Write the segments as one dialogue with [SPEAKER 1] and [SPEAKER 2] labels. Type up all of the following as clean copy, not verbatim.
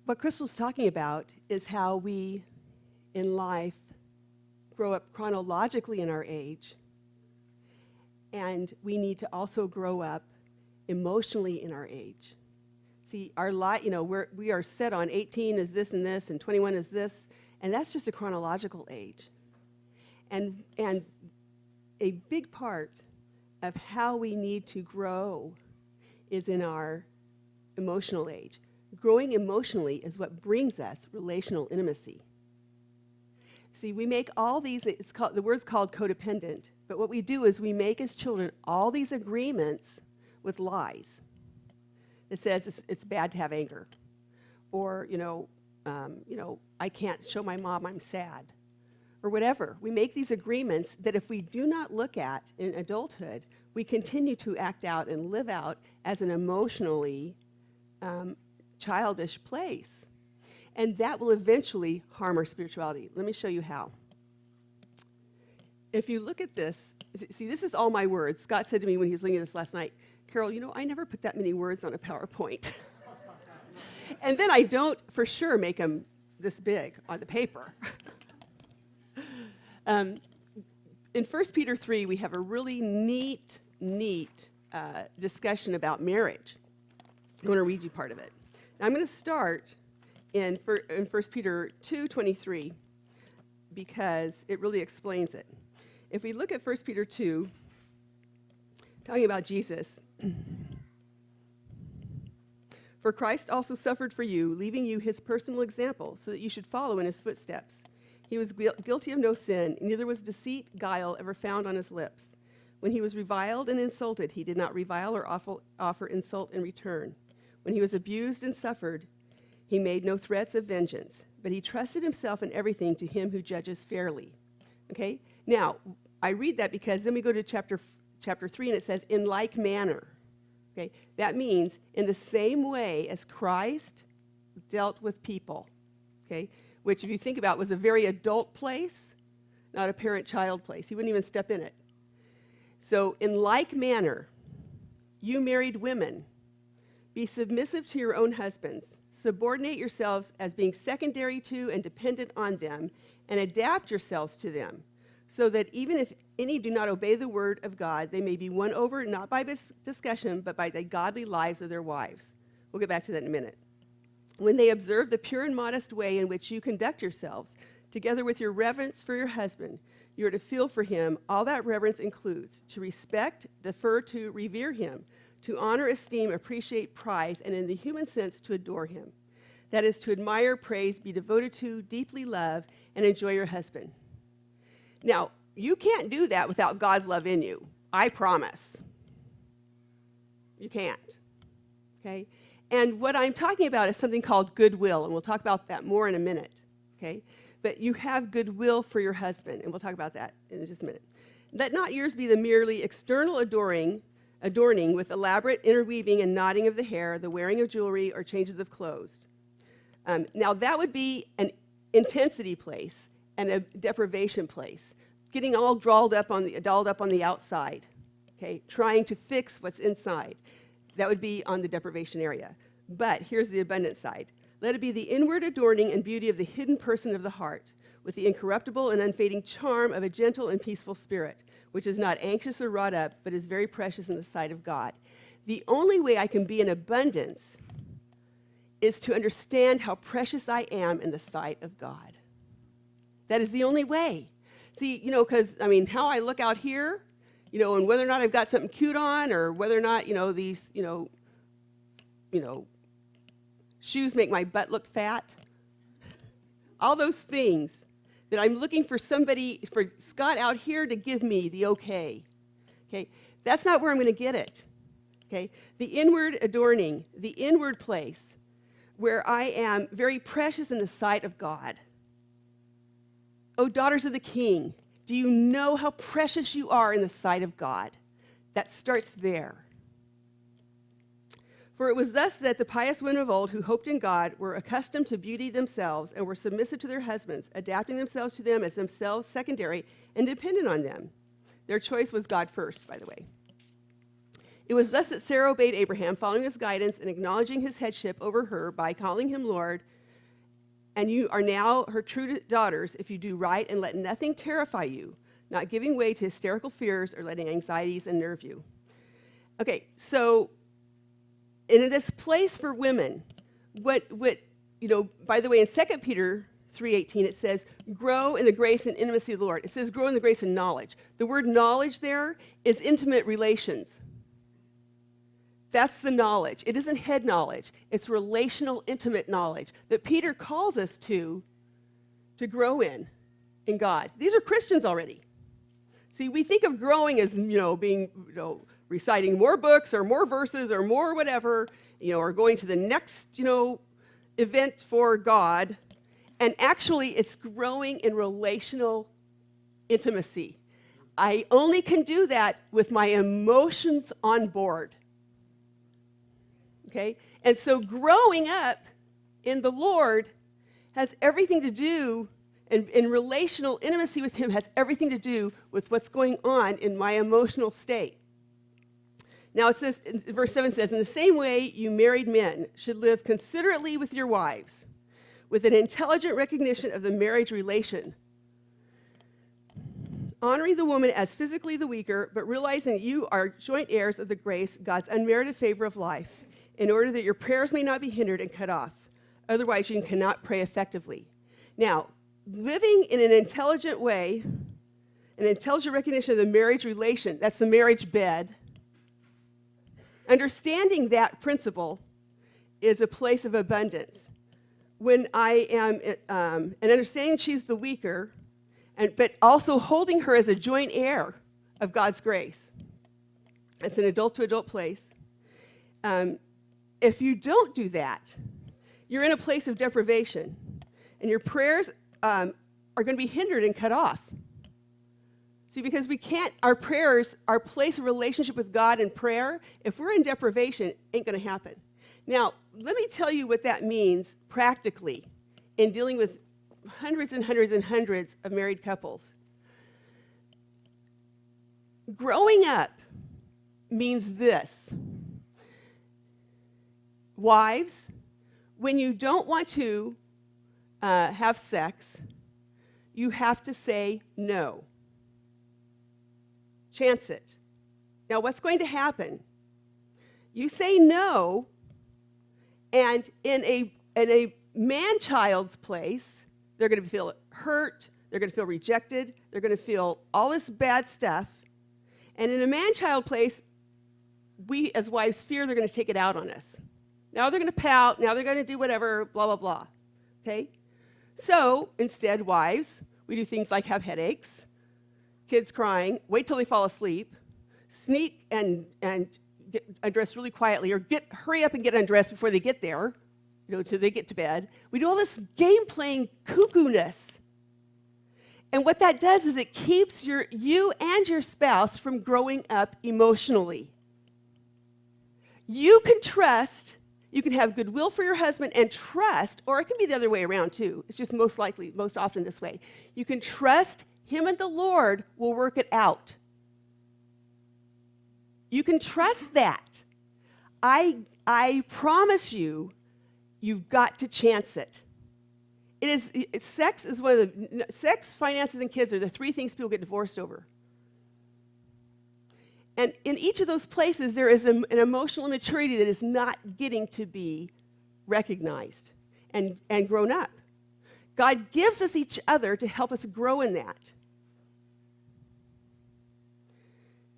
[SPEAKER 1] what Crystal's talking about is how we, in life, grow up chronologically in our age, and we need to also grow up emotionally in our age. See, our life, we are set on 18 is this and this, and 21 is this, and that's just a chronological age. And a big part of how we need to grow is in our emotional age. Growing emotionally is what brings us relational intimacy. See, we make all these, the word's called codependent, but what we do is we make as children all these agreements with lies. It says it's bad to have anger, or I can't show my mom I'm sad, or whatever. We make these agreements that if we do not look at in adulthood, we continue to act out and live out as an emotionally childish place. And that will eventually harm our spirituality. Let me show you how. If you look at this, see, this is all my words. Scott said to me when he was looking at this last night, Carol, I never put that many words on a PowerPoint. And then I don't, for sure, make them this big on the paper. In 1 Peter 3, we have a really neat discussion about marriage. I want to read you part of it. Now, I'm going to start in 1 Peter 2:23 because it really explains it. If we look at 1 Peter 2, talking about Jesus, for Christ also suffered for you, leaving you his personal example, so that you should follow in his footsteps. He was guilty of no sin, neither was deceit, guile ever found on his lips. When he was reviled and insulted, he did not revile or offer insult in return. When he was abused and suffered, he made no threats of vengeance, but he trusted himself in everything to him who judges fairly. Okay? Now, I read that because then we go to chapter 3, and it says, in like manner. Okay? That means in the same way as Christ dealt with people. Okay? Which, if you think about, was a very adult place, not a parent-child place. He wouldn't even step in it. So, in like manner, you married women, be submissive to your own husbands. Subordinate yourselves as being secondary to and dependent on them, and adapt yourselves to them, so that even if any do not obey the word of God, they may be won over not by discussion, but by the godly lives of their wives. We'll get back to that in a minute. When they observe the pure and modest way in which you conduct yourselves, together with your reverence for your husband, you are to feel for him. All that reverence includes to respect, defer to, revere him, to honor, esteem, appreciate, prize, and in the human sense, to adore him. That is to admire, praise, be devoted to, deeply love, and enjoy your husband. Now, you can't do that without God's love in you. I promise. You can't. Okay? And what I'm talking about is something called goodwill, and we'll talk about that more in a minute. Okay? But you have goodwill for your husband, and we'll talk about that in just a minute. Let not yours be the merely external adorning with elaborate interweaving and knotting of the hair, the wearing of jewelry, or changes of clothes. Now, that would be an intensity place and a deprivation place, getting all dolled up on the outside, okay, trying to fix what's inside. That would be on the deprivation area. But here's the abundant side. Let it be the inward adorning and beauty of the hidden person of the heart, with the incorruptible and unfading charm of a gentle and peaceful spirit, which is not anxious or wrought up, but is very precious in the sight of God. The only way I can be in abundance is to understand how precious I am in the sight of God. That is the only way. See, because, how I look out here, and whether or not I've got something cute on, or whether or not, these, shoes make my butt look fat, all those things that I'm looking for Scott out here to give me the okay. Okay, that's not where I'm going to get it. Okay, the inward adorning, the inward place where I am very precious in the sight of God. Oh, daughters of the King, do you know how precious you are in the sight of God? That starts there. For it was thus that the pious women of old who hoped in God were accustomed to beauty themselves and were submissive to their husbands, adapting themselves to them as themselves secondary and dependent on them. Their choice was God first, by the way. It was thus that Sarah obeyed Abraham, following his guidance and acknowledging his headship over her by calling him Lord, And you are now her true daughters if you do right and let nothing terrify you, not giving way to hysterical fears or letting anxieties unnerve you. Okay, so in this place for women, by the way, in 2 Peter 3:18, it says, grow in the grace and intimacy of the Lord. It says grow in the grace and knowledge. The word knowledge there is intimate relations. That's the knowledge. It isn't head knowledge. It's relational, intimate knowledge that Peter calls us to grow in God. These are Christians already. See, we think of growing as, being, reciting more books or more verses or more whatever, or going to the next, event for God. And actually, it's growing in relational intimacy. I only can do that with my emotions on board. Okay? And so growing up in the Lord has everything to do, and in relational intimacy with Him has everything to do with what's going on in my emotional state. Now it says, verse 7 says, in the same way you married men should live considerately with your wives, with an intelligent recognition of the marriage relation, honoring the woman as physically the weaker, but realizing that you are joint heirs of the grace, God's unmerited favor of life, in order that your prayers may not be hindered and cut off. Otherwise, you cannot pray effectively. Now, living in an intelligent way, an intelligent recognition of the marriage relation, that's the marriage bed, understanding that principle is a place of abundance. When I am, and understanding she's the weaker, but also holding her as a joint heir of God's grace. It's an adult-to-adult place. If you don't do that, you're in a place of deprivation, and your prayers are going to be hindered and cut off. See, because we can't, our prayers, our place of relationship with God in prayer, if we're in deprivation, ain't going to happen. Now, let me tell you what that means practically in dealing with hundreds and hundreds and hundreds of married couples. Growing up means this. Wives, when you don't want to have sex, you have to say no. Chance it. Now, what's going to happen? You say no, and in a man-child's place, they're going to feel hurt, they're going to feel rejected, they're going to feel all this bad stuff. And in a man-child place, we as wives fear they're going to take it out on us. Now they're going to pout, now they're going to do whatever, blah, blah, blah. Okay? So, instead, wives, we do things like have headaches, kids crying, wait till they fall asleep, sneak and get undressed really quietly, or hurry up and get undressed before they get there, till they get to bed. We do all this game-playing cuckoo-ness. And what that does is it keeps you and your spouse from growing up emotionally. You can trust, you can have goodwill for your husband and trust, or it can be the other way around too. It's just most often this way. You can trust Him and the Lord will work it out. You can trust that. I promise you, you've got to chance it. Sex, finances, and kids are the three things people get divorced over. And in each of those places, there is an emotional immaturity that is not getting to be recognized and grown up. God gives us each other to help us grow in that.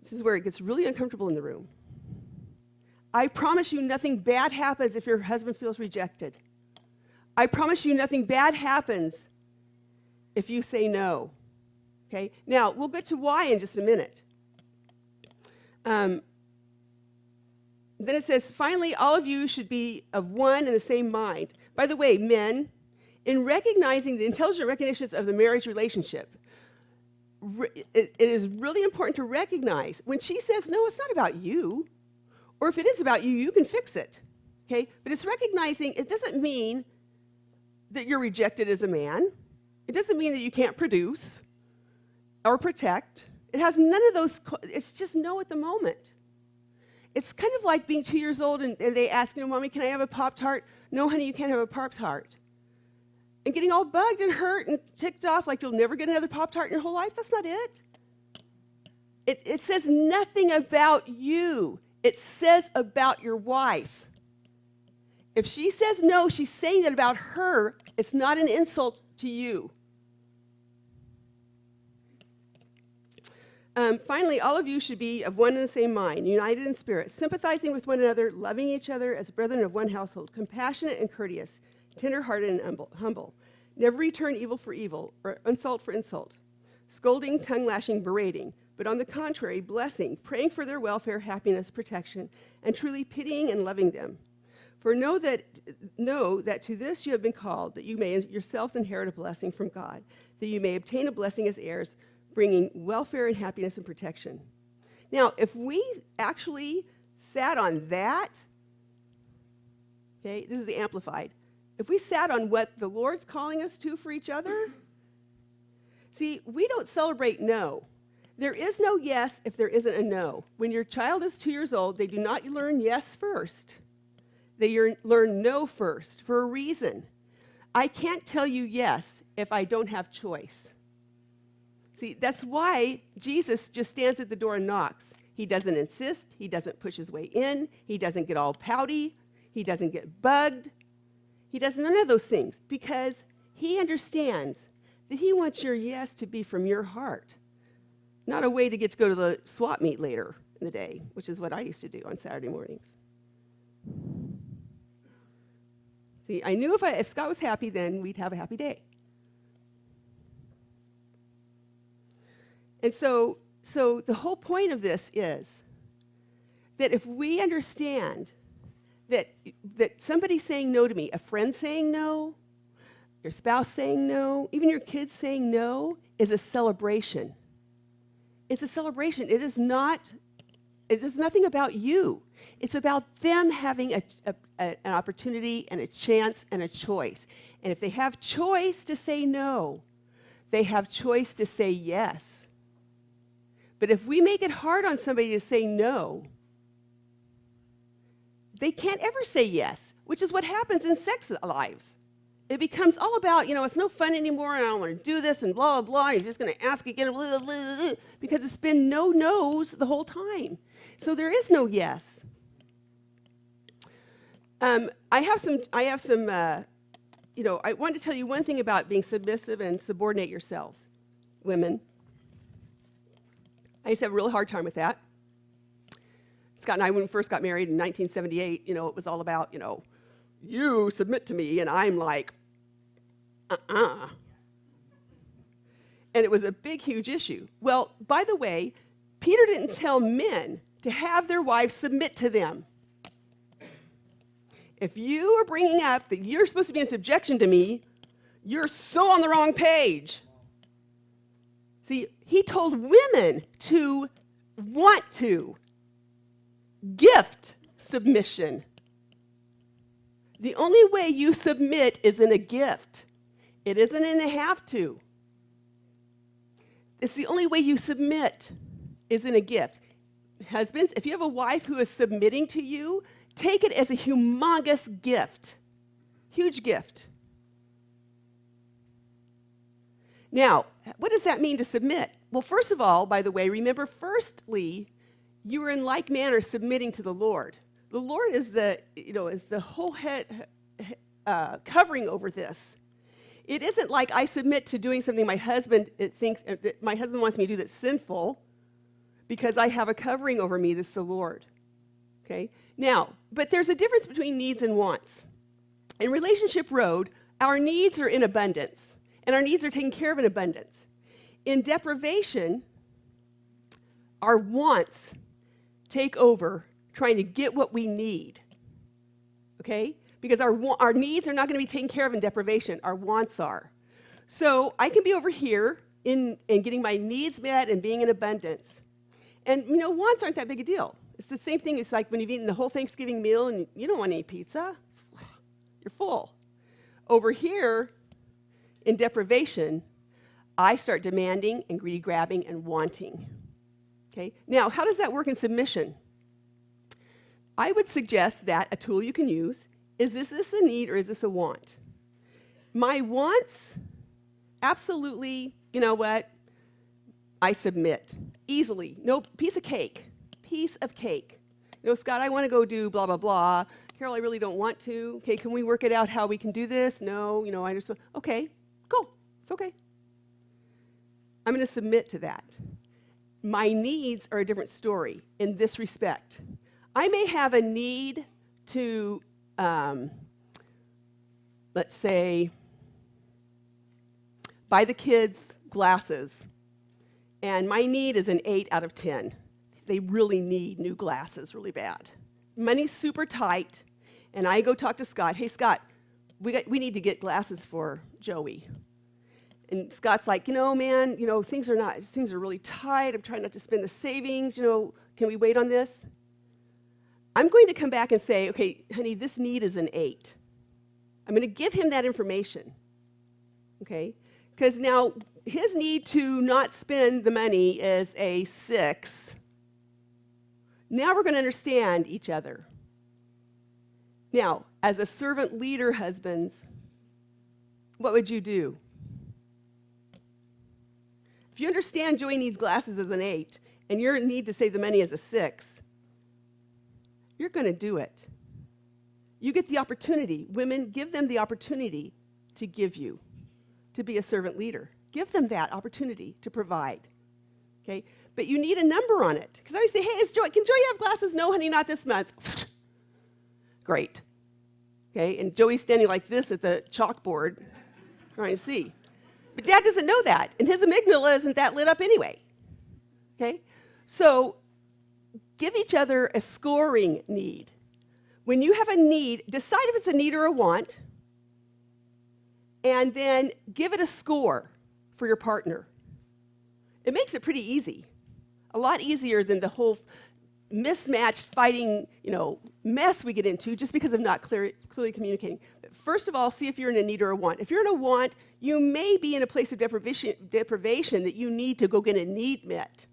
[SPEAKER 1] This is where it gets really uncomfortable in the room. I promise you nothing bad happens if your husband feels rejected. I promise you nothing bad happens if you say no. Okay? Now, we'll get to why in just a minute. Then it says, finally, all of you should be of one and the same mind. By the way, men, in recognizing the intelligent recognitions of the marriage relationship, it is really important to recognize when she says, no, it's not about you, or if it is about you, you can fix it, okay? But it's recognizing it doesn't mean that you're rejected as a man. It doesn't mean that you can't produce or protect. It has none of those, it's just no at the moment. It's kind of like being 2 years old and they ask, Mommy, can I have a Pop-Tart? No, honey, you can't have a Pop-Tart. and getting all bugged and hurt and ticked off like you'll never get another Pop-Tart in your whole life. That's not it. It says nothing about you. It says about your wife. If she says no, she's saying that about her. It's not an insult to you. Finally, all of you should be of one and the same mind, united in spirit, sympathizing with one another, loving each other as brethren of one household, compassionate and courteous, tender-hearted and humble. Never return evil for evil or insult for insult, scolding, tongue-lashing, berating, but on the contrary, blessing, praying for their welfare, happiness, protection, and truly pitying and loving them. For know that to this you have been called, that you may yourselves inherit a blessing from God, that you may obtain a blessing as heirs, bringing welfare and happiness and protection. Now, if we actually sat on that, okay, this is the Amplified. If we sat on what the Lord's calling us to for each other, see, we don't celebrate no. There is no yes if there isn't a no. When your child is 2 years old, they do not learn yes first. They learn no first for a reason. I can't tell you yes if I don't have choice. See, that's why Jesus just stands at the door and knocks. He doesn't insist. He doesn't push his way in. He doesn't get all pouty. He doesn't get bugged. He does none of those things because he understands that he wants your yes to be from your heart, not a way to get to go to the swap meet later in the day, which is what I used to do on Saturday mornings. See, I knew if Scott was happy, then we'd have a happy day. And so the whole point of this is that if we understand that somebody saying no to me, a friend saying no, your spouse saying no, even your kids saying no, is a celebration. It's a celebration. It is nothing about you. It's about them having an opportunity and a chance and a choice. And if they have choice to say no, they have choice to say yes. But if we make it hard on somebody to say no, they can't ever say yes, which is what happens in sex lives. It becomes all about, it's no fun anymore, and I don't want to do this, and blah, blah, blah, and he's just going to ask again, blah, blah, blah, because it's been no no's the whole time. So there is no yes. I want to tell you one thing about being submissive and subordinate yourselves, women. I used to have a really hard time with that. Scott and I, when we first got married in 1978, it was all about, you submit to me, and I'm like, And it was a big, huge issue. Well, by the way, Peter didn't tell men to have their wives submit to them. If you are bringing up that you're supposed to be in subjection to me, you're so on the wrong page. See, he told women to want to gift submission. The only way you submit is in a gift. It isn't in a have to. It's the only way you submit is in a gift. Husbands, if you have a wife who is submitting to you, take it as a humongous gift. Huge gift. Now, what does that mean to submit? Well, first of all, by the way, remember, firstly, you are in like manner submitting to the Lord. The Lord is the whole head covering over this. It isn't like I submit to doing something my husband thinks that my husband wants me to do that's sinful because I have a covering over me that's the Lord. Okay? Now, but there's a difference between needs and wants. In Relationship Road, our needs are in abundance, and our needs are taken care of in abundance. In deprivation, our wants take over trying to get what we need, okay? Because our needs are not going to be taken care of in deprivation. Our wants are. So I can be over here in getting my needs met and being in abundance. And, wants aren't that big a deal. It's the same thing. It's like when you've eaten the whole Thanksgiving meal and you don't want to eat pizza. You're full. Over here, in deprivation, I start demanding and greedy grabbing and wanting. Okay? Now, how does that work in submission? I would suggest that a tool you can use is this a need or is this a want? My wants, absolutely, you know what? I submit easily. No, piece of cake. Piece of cake. You know, Scott, I want to go do blah, blah, blah. Carol, I really don't want to. Okay, can we work it out how we can do this? No, you know, I just, okay, go. It's okay. I'm going to submit to that. My needs are a different story in this respect. I may have a need to, let's say, buy the kids glasses, and my need is an 8 out of 10. They really need new glasses really bad. Money's super tight, and I go talk to Scott. Hey, Scott, we need to get glasses for Joey. And Scott's like, you know, man, you know, things are really tight. I'm trying not to spend the savings. You know, can we wait on this? I'm going to come back and say, okay, honey, this need is an 8. I'm going to give him that information, okay? Because now his need to not spend the money is a 6. Now we're going to understand each other. Now, as a servant leader, husbands, what would you do? If you understand Joey needs glasses as an 8, and your need to save the money as a 6, you're going to do it. You get the opportunity. Women, give them the opportunity to give you, to be a servant leader. Give them that opportunity to provide, okay? But you need a number on it. Because I always say, hey, can Joey have glasses? No, honey, not this month. Great. Okay, and Joey's standing like this at the chalkboard trying to see. But Dad doesn't know that, and his amygdala isn't that lit up anyway. Okay? So give each other a scoring need. When you have a need, decide if it's a need or a want, and then give it a score for your partner. It makes it pretty easy. A lot easier than the whole mismatched fighting, mess we get into just because of not clearly communicating. But first of all, see if you're in a need or a want. If you're in a want, you may be in a place of deprivation that you need to go get a need met.